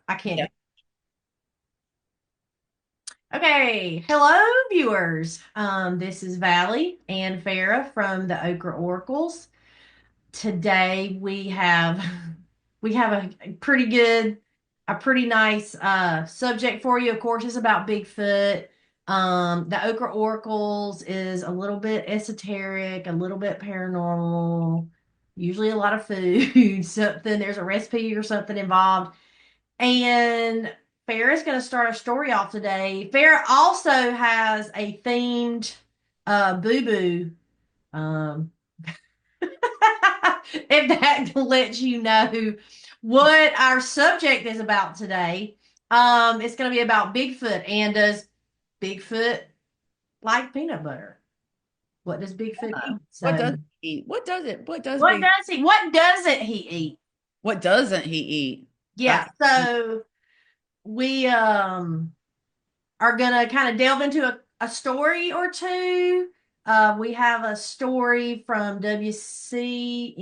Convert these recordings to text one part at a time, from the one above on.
I can't. Yeah. Okay. Hello, viewers. This is Valley and Farah from the Okra Oracles. Today we have a pretty nice subject for you. Of course, it's about Bigfoot. The Okra Oracles is a little bit esoteric, a little bit paranormal, usually a lot of food. Something there's a recipe or something involved. And Farrah's going to start a story off today. Farrah also has a themed boo boo. Um, if that lets you know what our subject is about today, it's going to be about Bigfoot. And does Bigfoot like peanut butter? What does Bigfoot eat? What does So, he eat? What does it? What does what big? does he? What doesn't he eat? What doesn't he eat? Yeah. That's So we are going to kind of delve into a story or two. We have a story from WCNC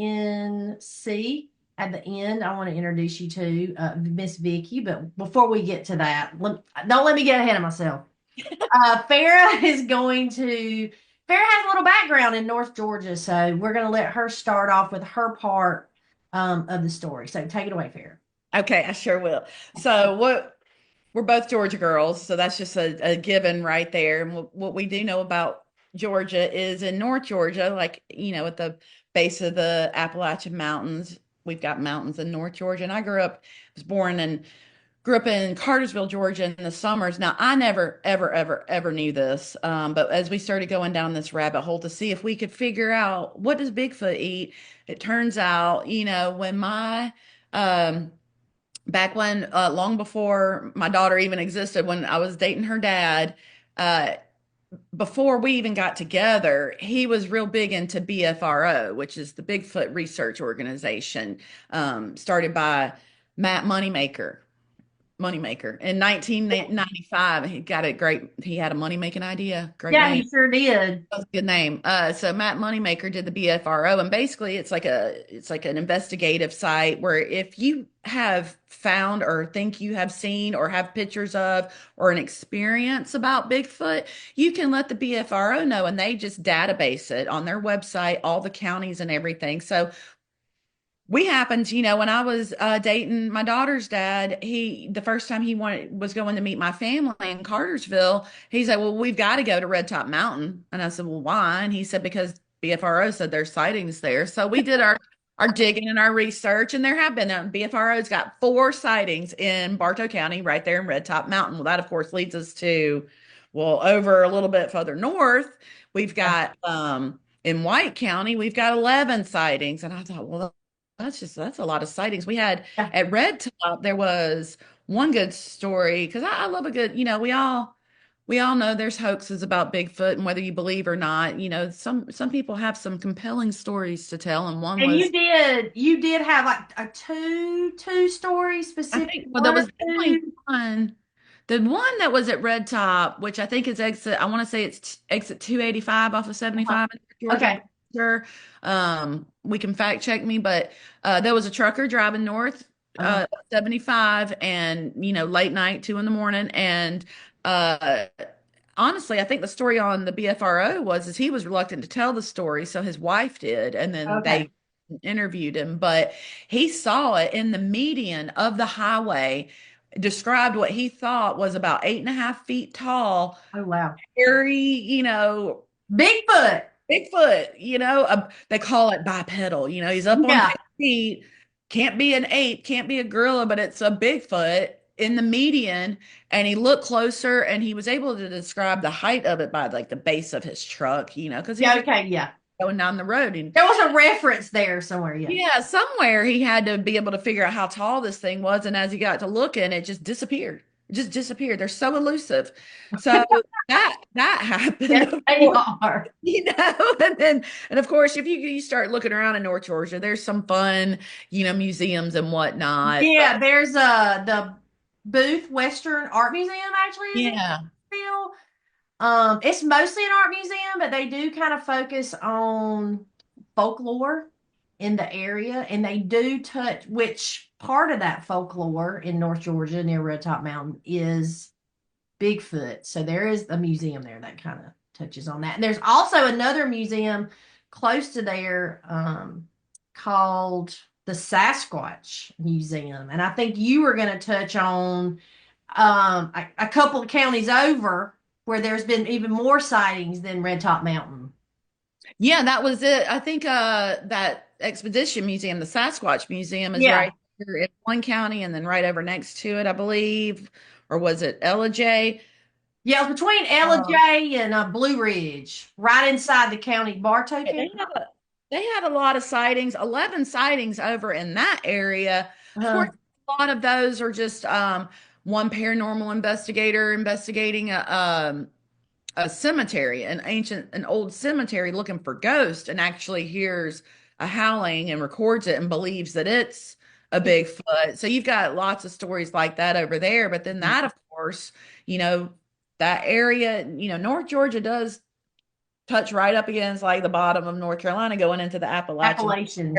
at the end. I want to introduce you to Miss Vicky, but before we get to that, don't let me get ahead of myself. Farah is going to. Farah has a little background in North Georgia, so we're going to let her start off with her part of the story. So take it away, Farah. okay. I sure will. So what? We're both Georgia girls, so that's just a given right there. And what we do know about Georgia is in North Georgia, like at the base of the Appalachian Mountains, we've got mountains in North Georgia. And I grew up in Cartersville, Georgia in the summers. Now, I never, ever, ever, ever knew this. But as we started going down this rabbit hole to see if we could figure out what does Bigfoot eat, it turns out, when um, back when, long before my daughter even existed, when I was dating her dad, uh, before we even got together, he was real big into BFRO, which is the Bigfoot Research Organization, started by Matt Moneymaker. In 1995, he had a money making idea. Great Yeah, name. he sure did. That's a good name. So Matt Moneymaker did the BFRO, and basically it's like an investigative site where if you have found or think you have seen or have pictures of or an experience about Bigfoot, you can let the BFRO know, and they just database it on their website, all the counties and everything. So we happened, when I was dating my daughter's dad, the first time was going to meet my family in Cartersville, he said, "Well, we've got to go to Red Top Mountain." And I said, "Well, why?" And he said, "Because BFRO said there's sightings there." So we did our digging and our research, and there have been. BFRO's got 4 sightings in Bartow County, right there in Red Top Mountain. Well, that of course leads us to, well, over a little bit further north, we've Yeah. got in White County, we've got 11 sightings. And I thought, well, that's a lot of sightings. We had Yeah. at Red Top, there was one good story because I love a good, we all know there's hoaxes about Bigfoot and whether you believe or not, some people have some compelling stories to tell. And one And was, you did have like a two story I specific think, well, there one or was definitely two. the one that was at Red Top, which I think is I want to say it's exit 285 off of Uh-huh. 75 in Georgia. I'm Okay. not sure. We can fact check me, but there was a trucker driving north Uh-huh. 75 and, late night, 2 in the morning. And uh, honestly, I think the story on the BFRO is he was reluctant to tell the story, so his wife did, and then Okay. they interviewed him. But he saw it in the median of the highway, described what he thought was about 8.5 feet tall, Oh wow. hairy, Bigfoot. Bigfoot, they call it bipedal. He's up on Yeah. 2 feet, can't be an ape, can't be a gorilla, but it's a Bigfoot in the median. And he looked closer and he was able to describe the height of it by like the base of his truck, because he was Yeah. just Okay. Yeah. going down the road. And There was a reference there somewhere. Yeah. yeah, somewhere he had to be able to figure out how tall this thing was. And as he got to looking, it just disappeared. It just disappeared. They're so elusive. So that happened, Yes, of they course. are. And of course, if you start looking around in North Georgia, there's some fun, museums and whatnot. Yeah. But There's the Booth Western Art Museum actually is in yeah, Nashville. It's mostly an art museum, but they do kind of focus on folklore in the area, and they do touch which part of that folklore in North Georgia near Red Top Mountain is Bigfoot. So there is a museum there that kind of touches on that. And there's also another museum close to there called the Sasquatch Museum. And I think you were going to touch on a couple of counties over where there's been even more sightings than Red Top Mountain. Yeah, that was it. I think that expedition museum, the Sasquatch Museum, is Yeah. right here in one county and then right over next to it, I believe. Or was it LJ? Yeah, it's between Ella J and Blue Ridge, right inside the county Bartow They County. had a lot of sightings, 11 sightings over in that area. Of course, Uh, a lot of those are just one paranormal investigator investigating a cemetery, an old cemetery looking for ghosts and actually hears a howling and records it and believes that it's a Bigfoot. So you've got lots of stories like that over there. But then that, of course, you know, that area, North Georgia does touch right up against like the bottom of North Carolina going into the Appalachian. Appalachians.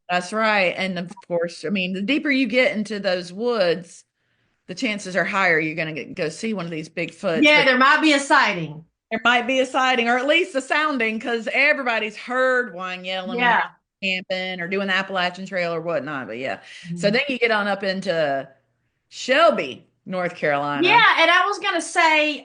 That's right. And of course, I mean, the deeper you get into those woods, the chances are higher you're going to go see one of these Bigfoots. Yeah, But there might be a sighting. there might be a sighting or at least a sounding because everybody's heard one yelling when they're Yeah. camping or doing the Appalachian Trail or whatnot. But yeah. So Mhm. then you get on up into Shelby, North Carolina. Yeah, and I was gonna say,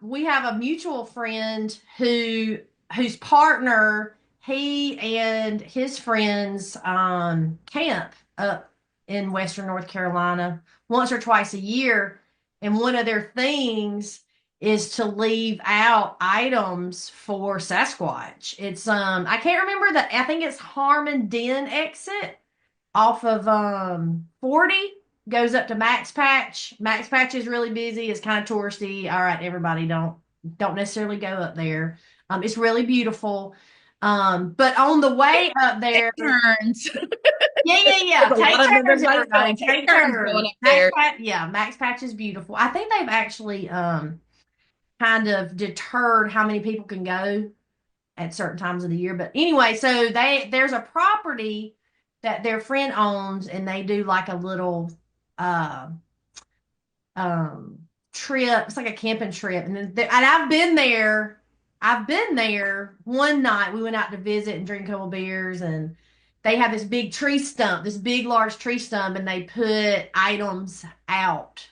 we have a mutual friend whose partner, he and his friends camp up in Western North Carolina once or twice a year, and one of their things is to leave out items for Sasquatch. It's I can't remember I think it's Harmon Den exit off of 40 goes up to Max Patch. Max Patch is really busy. It's kind of touristy. All right, everybody don't necessarily go up there. It's really beautiful. But on the way up Take there, turns. yeah, yeah, yeah. There's a Take lot of turns, everybody's everybody. going, take Take turns going turns. up there. Max Patch is beautiful. I think they've actually kind of deterred how many people can go at certain times of the year. But anyway, so there's a property that their friend owns, and they do like a little uh um trip. It's like a camping trip, and and I've been there. I've been there one night. We went out to visit and drink a couple beers, and they have this big tree stump, this big large tree stump, and they put items out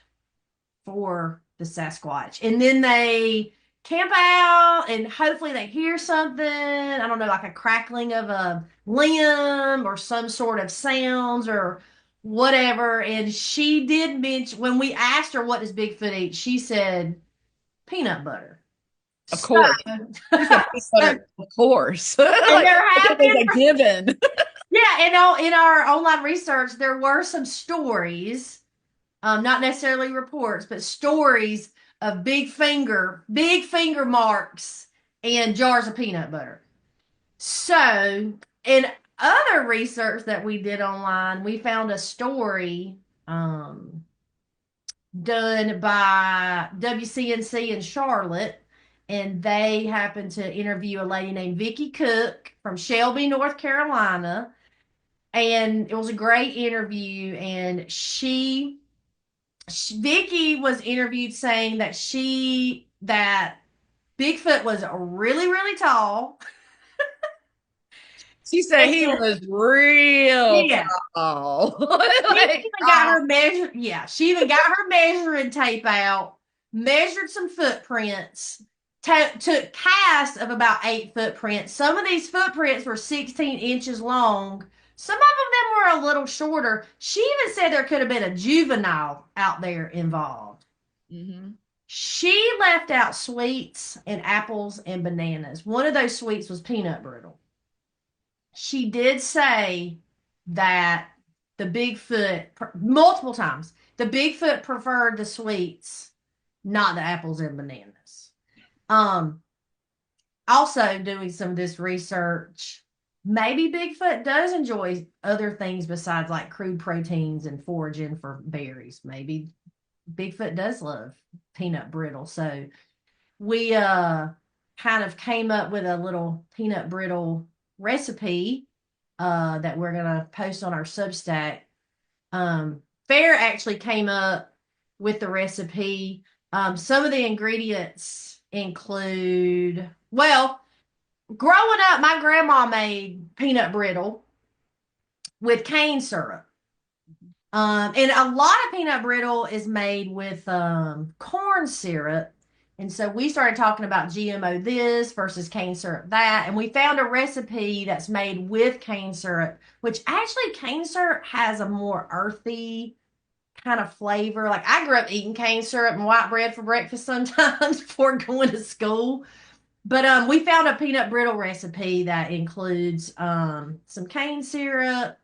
for the Sasquatch. And then they camp out and hopefully they hear something. I don't know, like a crackling of a limb or some sort of sounds or whatever. And she did mention, when we asked her what does Bigfoot eat, she said peanut butter. Of So, course. She said peanut so butter, of course. and Like there have it was been, a given. yeah, and all, in our online research, there were some stories, not necessarily reports, but stories of big finger marks, and jars of peanut butter. So, in other research that we did online, we found a story done by WCNC in Charlotte, and they happened to interview a lady named Vicky Cook from Shelby, North Carolina, and it was a great interview. And Vicky was interviewed saying that Bigfoot was really, really tall. She said he And was real yeah, tall. she Like, even got her measure. Yeah, she even got her measuring tape out, measured some footprints, took casts of about 8 footprints. Some of these footprints were 16 inches long. Some of them were a little shorter. She even said there could have been a juvenile out there involved. mhm. She left out sweets and apples and bananas. One of those sweets was peanut brittle. She did say that the Bigfoot, multiple times, the Bigfoot preferred the sweets, not the apples and bananas. Um, Also doing some of this research, maybe Bigfoot does enjoy other things besides like crude proteins and foraging for berries. Maybe Bigfoot does love peanut brittle. So we kind of came up with a little peanut brittle recipe that we're gonna post on our Substack Fair actually came up with the recipe. Some of the ingredients include, well, growing up, my grandma made peanut brittle with cane syrup. And a lot of peanut brittle is made with corn syrup. And so we started talking about GMO this versus cane syrup that. And we found a recipe that's made with cane syrup, which actually cane syrup has a more earthy kind of flavor. Like I grew up eating cane syrup and white bread for breakfast sometimes before going to school. But we found a peanut brittle recipe that includes some cane syrup,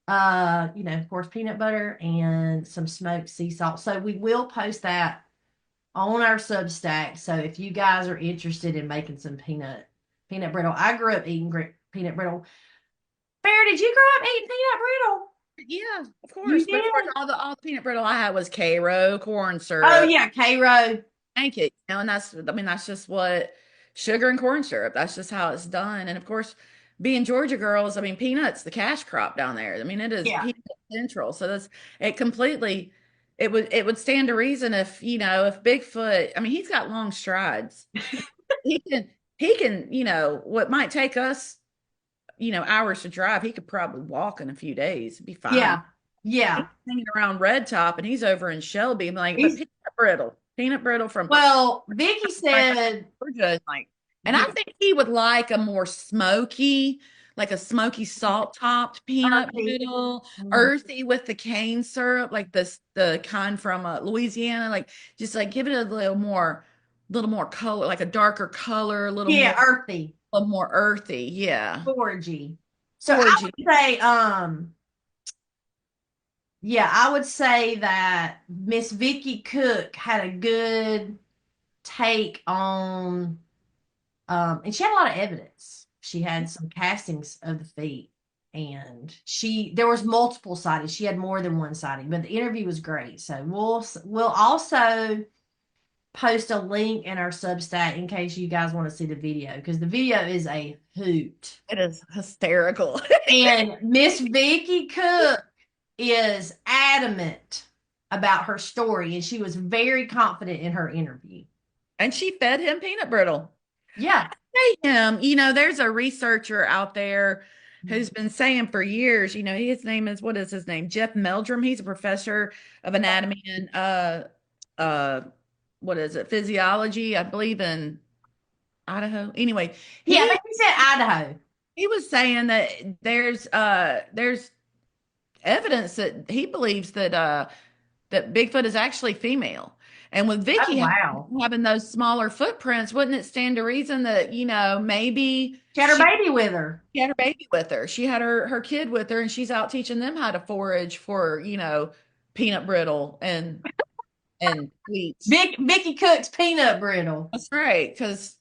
of course, peanut butter and some smoked sea salt. So we will post that on our Substack. So if you guys are interested in making some peanut brittle, I grew up eating peanut brittle. Bear, did you grow up eating peanut brittle? Yeah, of You course. But of course, did? all the peanut brittle I had was Karo, corn Oh syrup, yeah, Cairo. pancakes. And I mean, that's just what sugar and corn syrup. That's just how it's done. And of course, being Georgia girls, I mean, peanuts, the cash crop down there. I mean, it is Yeah, peanut central. So that's it completely. It would stand to reason if if Bigfoot. I mean, he's got long strides. He can what might take us hours to drive. He could probably walk in a few days. It'd be fine. yeah, He's yeah. hanging around Red Top and he's over in Shelby. I'm like, but He's peanut brittle from well, Vicky said, Georgia is like, and I yeah, think he would like a more smoky, like a smoky salt topped peanut earthy. brittle, Mhm. earthy with the cane syrup, like the kind from Louisiana. Like just like give it little more color, like a darker color, Yeah, earthy, a little more earthy. Yeah, foragey. So I foragey. would say, yeah, I would say that Miss Vicky Cook had a good take on, and she had a lot of evidence. She had some castings of the feet, and there was multiple sightings. She had more than one sighting, but the interview was great. So we'll also post a link in our Substack in case you guys want to see the video because the video is a hoot. It is hysterical. And Miss Vicky Cook is adamant about her story, and she was very confident in her interview. And she fed him peanut brittle. Yeah. Hey, there's a researcher out there who's been saying for years, his name is, what is his name? Jeff Meldrum. He's a professor of anatomy and uh what is it? Physiology, I believe in Idaho. Anyway, Yeah, I he think he said Idaho. he was saying that there's evidence that he believes that Bigfoot is actually female. And with Oh, Vicky wow. having those smaller footprints, wouldn't it stand to reason that, maybe She had her baby with her. she had her baby with her. She had her kid with her and she's out teaching them how to forage for, peanut brittle and wheats. Vicky Cook's peanut brittle. That's right, because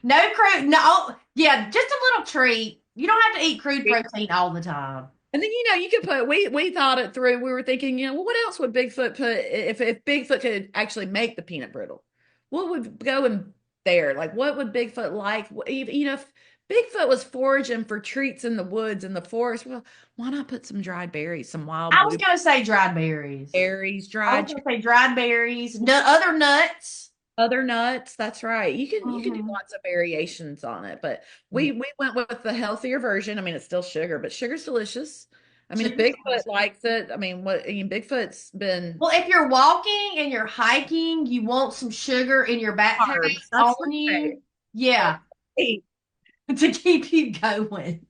No crude. No, yeah, just a little treat. You don't have to eat crude protein all the time. and then you could put we thought it through. We were thinking, well, what else would Bigfoot put if Bigfoot could actually make the peanut brittle? What would go in there? Like what would Bigfoot like? If Bigfoot was foraging for treats in the woods in the forest, well, why not put some dried berries, some wild I was going to say dried berries. blueberries, I was dried going to say dried berries, other nuts. other nuts. That's right. You can do Mhm. lots of variations on it, but Yeah. we went with the healthier version. I mean, it's still sugar, but sugar's delicious. I mean, if Sugar's Bigfoot delicious. likes it, I mean, Bigfoot's been Well, if you're walking and you're hiking, you want some sugar in your backpack carbs. That's on right. you. Yeah, Hey, to keep you going.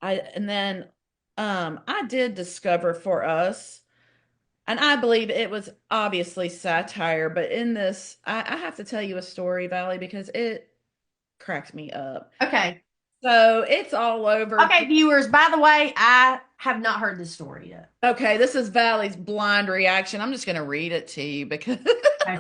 and then I did discover for us, and I believe it was obviously satire, but in this, I have to tell you a story, Valley, because it cracked me up. Okay. So it's all over. Okay, viewers, by the way, I have not heard this story yet. Okay, this is Valley's blind reaction. I'm just going to read it to you because Okay.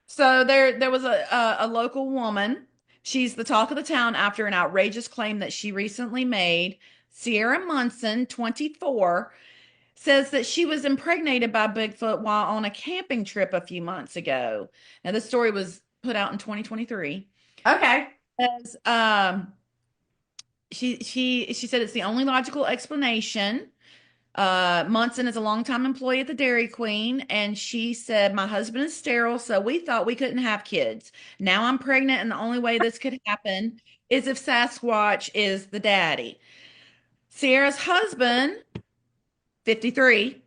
so there was a local woman. She's the talk of the town after an outrageous claim that she recently made. Sierra Munson, 24, says that she was impregnated by Bigfoot while on a camping trip a few months ago. Now, this story was put out in 2023. Okay. Says, She said it's the only logical explanation. Munson is a longtime employee at the Dairy Queen, and she said, my husband is sterile, so we thought we couldn't have kids. Now I'm pregnant, and the only way this could happen is if Sasquatch is the daddy. Sierra's husband, 53,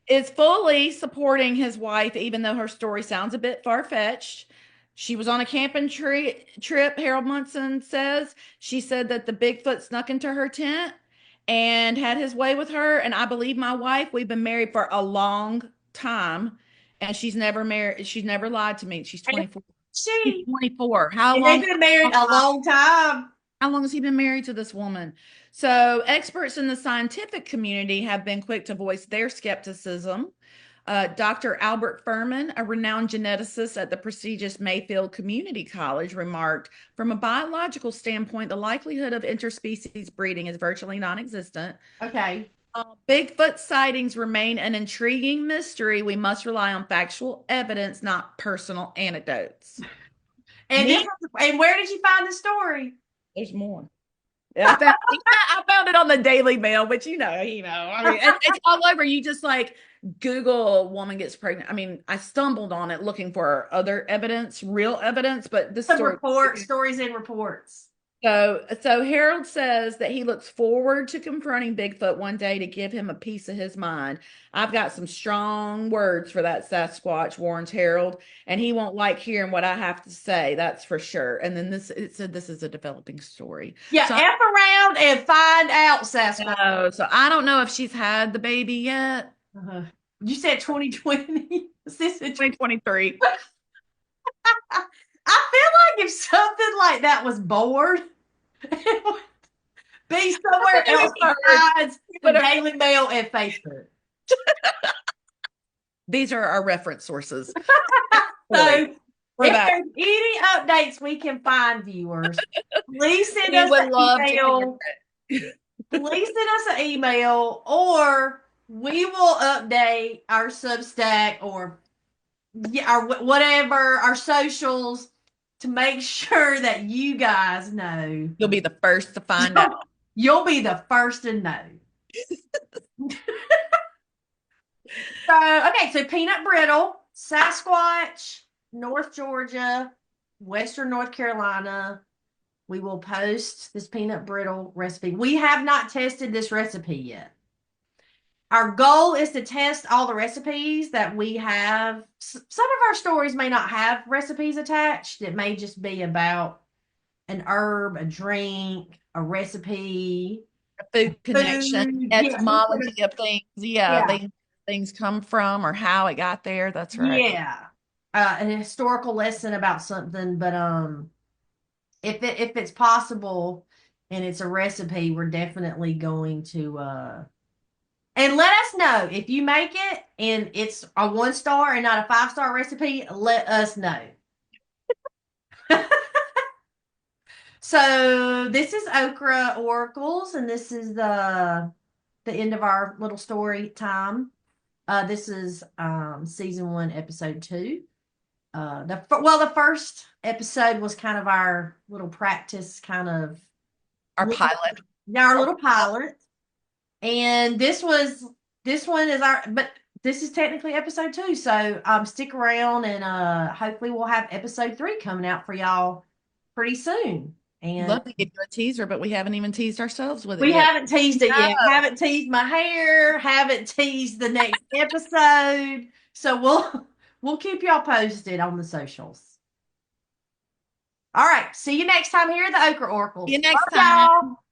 is fully supporting his wife, even though her story sounds a bit far-fetched. She was on a camping trip, Harold Munson says. She said that the Bigfoot snuck into her tent and had his way with her. And I believe my wife, we've been married for a long time. And she's never married. She's never lied to me. She's And 24. She's she, 24. and they've been married a long time. How long has he been married to this woman? So, experts in the scientific community have been quick to voice their skepticism. Dr. Albert Furman, a renowned geneticist at the prestigious Mayfield Community College, remarked, from a biological standpoint, the likelihood of interspecies breeding is virtually non existent. Okay. Bigfoot sightings remain an intriguing mystery. We must rely on factual evidence, not personal anecdotes. And this Me, was, and where did you find the story? there's more. I found it on the Daily Mail, but I mean, it's all over. You just like Google woman gets pregnant. I mean, I stumbled on it looking for other evidence, real evidence, but this Some story. reports, stories and reports. So Harold says that he looks forward to confronting Bigfoot one day to give him a piece of his mind. I've got some strong words for that Sasquatch, warns Harold, and he won't like hearing what I have to say, that's for sure. And then it said this is a developing story. Yeah, So F around and find out, Sasquatch. I don't know if she's had the baby yet. Uh-huh. You said 2020. Is this a 2023. I feel like if something like that was born, it would be somewhere else besides the Daily Mail and Facebook. These are our reference sources. So For if that. there's any updates we can find, viewers, please send We us would an love to hear email. Please send us an email, or we will update our Substack or our whatever our socials to make sure that you guys know. You'll be the first to find out. You'll be the first to know. So peanut brittle, Sasquatch, North Georgia, Western North Carolina. We will post this peanut brittle recipe. We have not tested this recipe yet. Our goal is to test all the recipes that we have. Some of our stories may not have recipes attached. It may just be about an herb, a drink, a recipe, A food connection, food. Yeah, etymology of things. Yeah, yeah, things come from or how it got there. That's right. yeah. An historical lesson about something, but if it's possible and it's a recipe, we're definitely going to and let us know if you make it and it's a 1 star and not a 5 star recipe. Let us know. So this is Okra Oracles, and this is the end of our little story time. This is season 1, episode 2. The first episode was kind of our little practice, kind of Our pilot. our little pilot, and this one is but this is technically episode 2. So stick around, and hopefully we'll have episode 3 coming out for y'all pretty soon. And Love to give you a teaser, but we haven't even teased ourselves with it we yet. haven't teased it yet. No. Haven't teased my hair. Haven't teased the next episode. So we'll keep y'all posted on the socials. All right. See you next time here at the Okra See you Oracles. next Love time. y'all.